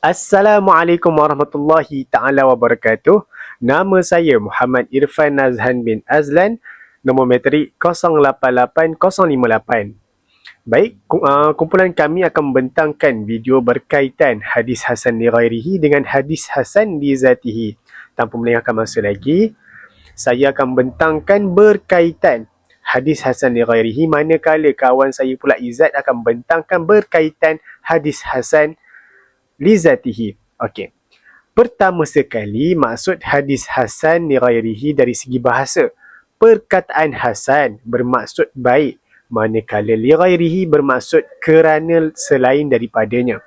Assalamualaikum warahmatullahi ta'ala wabarakatuh. Nama saya Muhammad Irfan Nazhan bin Azlan, nombor matrik 088058. Baik, kumpulan kami akan membentangkan video berkaitan hadis Hasan li ghairihi dengan hadis Hasan li zatihi. Tanpa melengahkan masa lagi, saya akan membentangkan berkaitan hadis Hasan li ghairihi, manakala kawan saya pula Izzat akan membentangkan berkaitan hadis Hasan li zatihi. Okey. Pertama sekali, maksud hadis Hasan li ghairihi dari segi bahasa. Perkataan Hasan bermaksud baik, manakala li ghairihi bermaksud kerana selain daripadanya.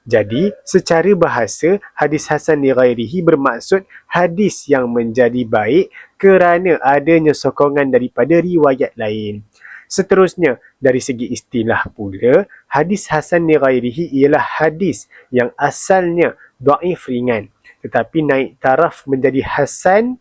Jadi, secara bahasa, hadis Hasan li ghairihi bermaksud hadis yang menjadi baik kerana adanya sokongan daripada riwayat lain. Seterusnya, dari segi istilah pula, hadis Hasan li ghairihi ialah hadis yang asalnya dhaif ringan, tetapi naik taraf menjadi hasan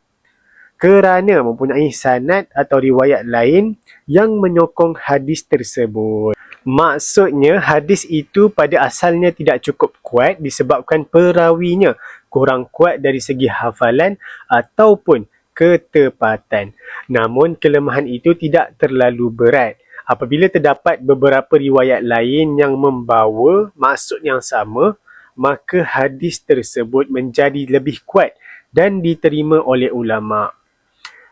kerana mempunyai sanad atau riwayat lain yang menyokong hadis tersebut. Maksudnya, hadis itu pada asalnya tidak cukup kuat disebabkan perawinya kurang kuat dari segi hafalan ataupun ketepatan. Namun, kelemahan itu tidak terlalu berat. Apabila terdapat beberapa riwayat lain yang membawa maksud yang sama, maka hadis tersebut menjadi lebih kuat dan diterima oleh ulama.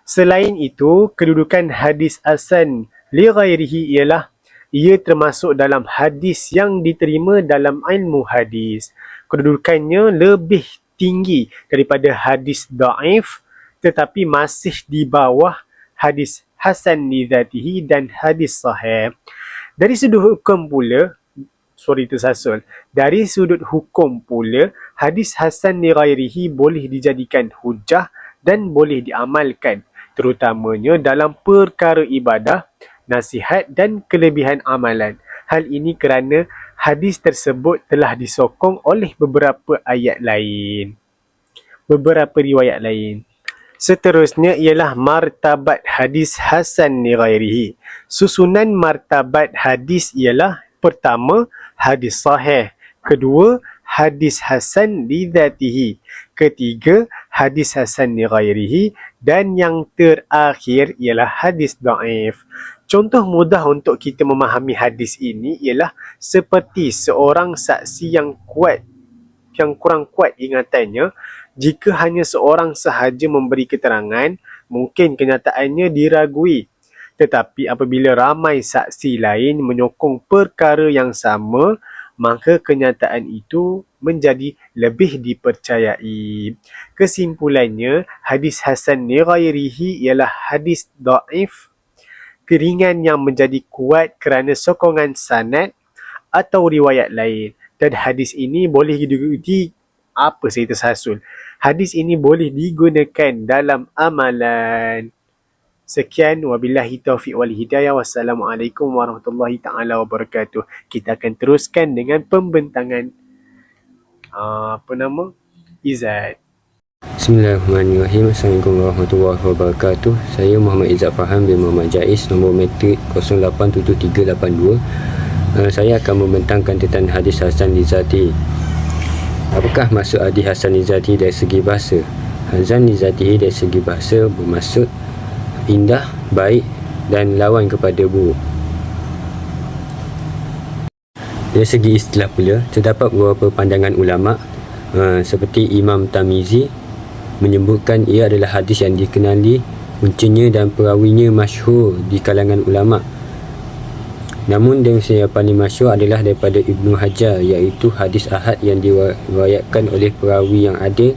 Selain itu, kedudukan hadis Hasan li ghairihi ialah ia termasuk dalam hadis yang diterima dalam ilmu hadis. Kedudukannya lebih tinggi daripada hadis dhaif, tetapi masih di bawah hadis Hasan li zatihi dan hadis sahih. Dari sudut hukum pula, Dari sudut hukum pula, hadis Hasan li ghairihi boleh dijadikan hujah dan boleh diamalkan, terutamanya dalam perkara ibadah, nasihat dan kelebihan amalan. Hal ini kerana hadis tersebut telah disokong oleh beberapa ayat lain, beberapa riwayat lain. Seterusnya ialah martabat hadis Hasan li ghairihi. Susunan martabat hadis ialah: pertama, hadis sahih; kedua, hadis Hasan li zatihi; ketiga, hadis Hasan li ghairihi; dan yang terakhir ialah hadis dhaif. Contoh mudah untuk kita memahami hadis ini ialah seperti seorang saksi yang kurang kuat ingatannya. Jika hanya seorang sahaja memberi keterangan, mungkin kenyataannya diragui. Tetapi apabila ramai saksi lain menyokong perkara yang sama, maka kenyataan itu menjadi lebih dipercayai. Kesimpulannya, hadis Hasan li ghairihi ialah hadis dhaif, keringan yang menjadi kuat kerana sokongan sanad atau riwayat lain. Dan hadis ini boleh Hadis ini boleh digunakan dalam amalan. Sekian, wabillahi taufiq wal hidayah. Wassalamualaikum warahmatullahi ta'ala wabarakatuh. Kita akan teruskan dengan pembentangan Izzat. Bismillahirrahmanirrahim. Assalamualaikum warahmatullahi wabarakatuh. Saya Muhammad Izzat Faham bin Muhammad Jais, nombor matrik 087382. Saya akan membentangkan tentang hadis Hasan li zatihi. Apakah maksud hadis Hasan li zatihi dari segi bahasa? Hasan li zatihi dari segi bahasa bermaksud indah, baik dan lawan kepada buruk. Dari segi istilah pula, terdapat beberapa pandangan ulama seperti Imam Tamizi menyebutkan ia adalah hadis yang dikenali kuncinya dan perawinya masyhur di kalangan ulama. Namun yang paling masyhur adalah daripada Ibnu Hajar, iaitu hadis ahad yang diriwayatkan oleh perawi yang adil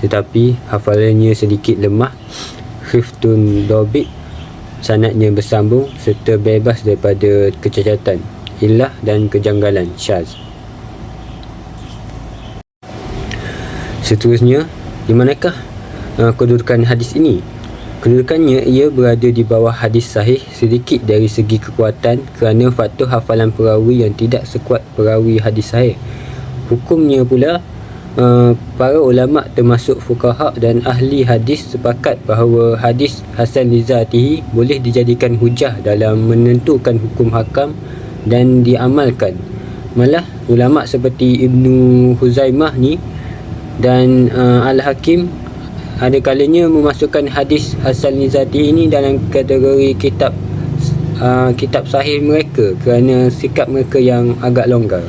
tetapi hafalannya sedikit lemah, khiftun dobit, sanadnya bersambung serta bebas daripada kecacatan, illah dan kejanggalan, syaz. Seterusnya, di manakah kedudukan hadis ini? Kedudukannya, ia berada di bawah hadis sahih sedikit dari segi kekuatan kerana faktor hafalan perawi yang tidak sekuat perawi hadis sahih. Hukumnya pula, para ulama termasuk fuqaha dan ahli hadis sepakat bahawa hadis Hasan li zatihi boleh dijadikan hujah dalam menentukan hukum hakam dan diamalkan. Malah ulama seperti Ibnu Huzaimah ni dan Al-Hakim ada kalanya memasukkan hadis Hasan li zatihi ini dalam kategori kitab sahih mereka kerana sikap mereka yang agak longgar.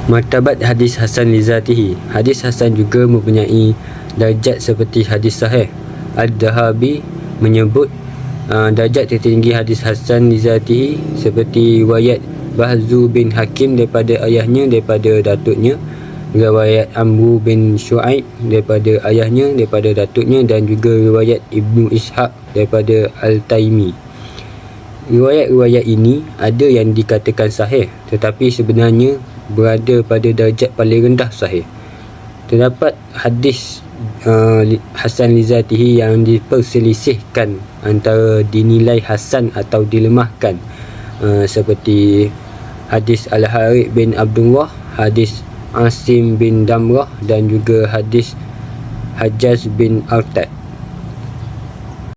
Martabat hadis Hasan li zatihi. Hadis Hasan juga mempunyai darjat seperti hadis sahih. Al-Dhahabi menyebut darjat tertinggi hadis Hasan li zatihi seperti riwayat Bahzu bin Hakim daripada ayahnya daripada datuknya, riwayat Amru bin Shu'aib daripada ayahnya daripada datuknya, dan juga riwayat Ibnu Ishaq daripada Al-Taimi. Riwayat-riwayat ini ada yang dikatakan sahih tetapi sebenarnya berada pada darjat paling rendah sahih. Terdapat hadis Hasan li zatihi yang diperselisihkan antara dinilai hasan atau dilemahkan, seperti hadis Al-Harith bin Abdullah, hadis Asim bin Damrah dan juga hadis Hajjaj bin Artad.